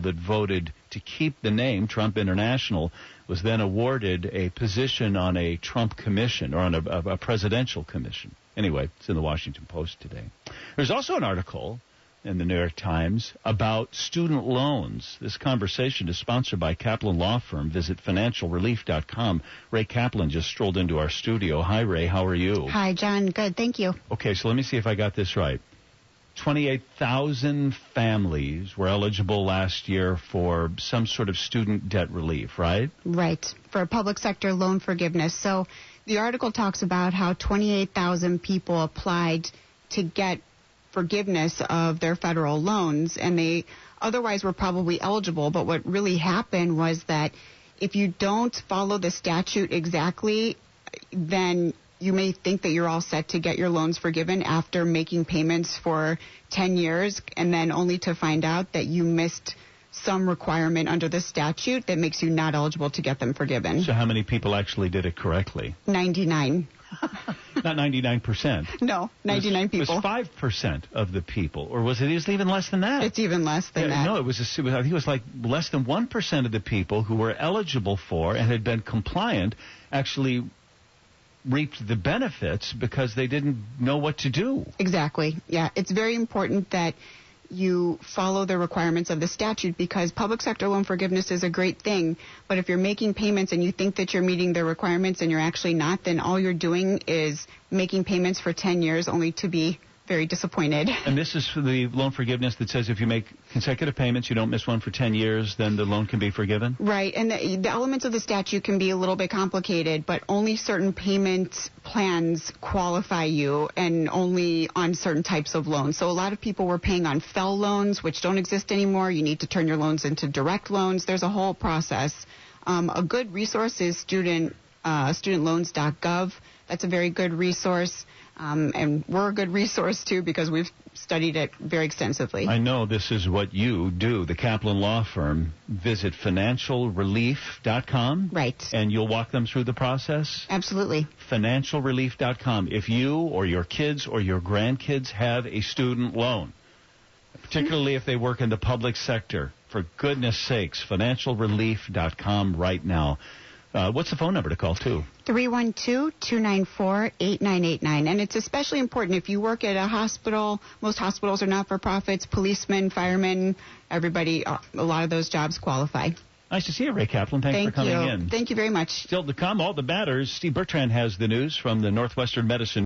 that voted to keep the name Trump International was then awarded a position on a Trump commission, or on a presidential commission. Anyway, it's in the Washington Post today. There's also an article in the New York Times about student loans. This conversation is sponsored by Kaplan Law Firm. Visit financialrelief.com. Ray Kaplan just strolled into our studio. Hi, Ray. How are you? Hi, John. Good. Thank you. Okay, so let me see if I got this right. 28,000 families were eligible last year for some sort of student debt relief, right? Right, for public sector loan forgiveness. So the article talks about how 28,000 people applied to get forgiveness of their federal loans, and they otherwise were probably eligible. But what really happened was that if you don't follow the statute exactly, then you may think that you're all set to get your loans forgiven after making payments for 10 years, and then only to find out that you missed some requirement under the statute that makes you not eligible to get them forgiven. So how many people actually did it correctly? 99. Not 99%. No, 99 people. It was 5% of the people, or was it even less than that? It's even less than that. No, I think it was like less than 1% of the people who were eligible for and had been compliant actually reaped the benefits because they didn't know what to do. Exactly. Yeah, it's very important that you follow the requirements of the statute, because public sector loan forgiveness is a great thing, but if you're making payments and you think that you're meeting the requirements and you're actually not, then all you're doing is making payments for 10 years only to be very disappointed. And this is for the loan forgiveness that says if you make consecutive payments, you don't miss one for 10 years, then the loan can be forgiven? Right, and the elements of the statute can be a little bit complicated, but only certain payment plans qualify you, and only on certain types of loans. So a lot of people were paying on FEL loans, which don't exist anymore. You need to turn your loans into direct loans. There's a whole process. A good resource is studentloans.gov. That's a very good resource. And we're a good resource, too, because we've studied it very extensively. I know this is what you do, the Kaplan Law Firm. Visit financialrelief.com. Right. And you'll walk them through the process? Absolutely. Financialrelief.com. If you or your kids or your grandkids have a student loan, particularly if they work in the public sector, for goodness sakes, financialrelief.com right now. What's the phone number to call, too? 312-294-8989. And it's especially important if you work at a hospital. Most hospitals are not-for-profits. Policemen, firemen, everybody, a lot of those jobs qualify. Nice to see you, Ray Kaplan. Thanks for coming in. Thank you very much. Still to come, all the batters. Steve Bertrand has the news from the Northwestern Medicine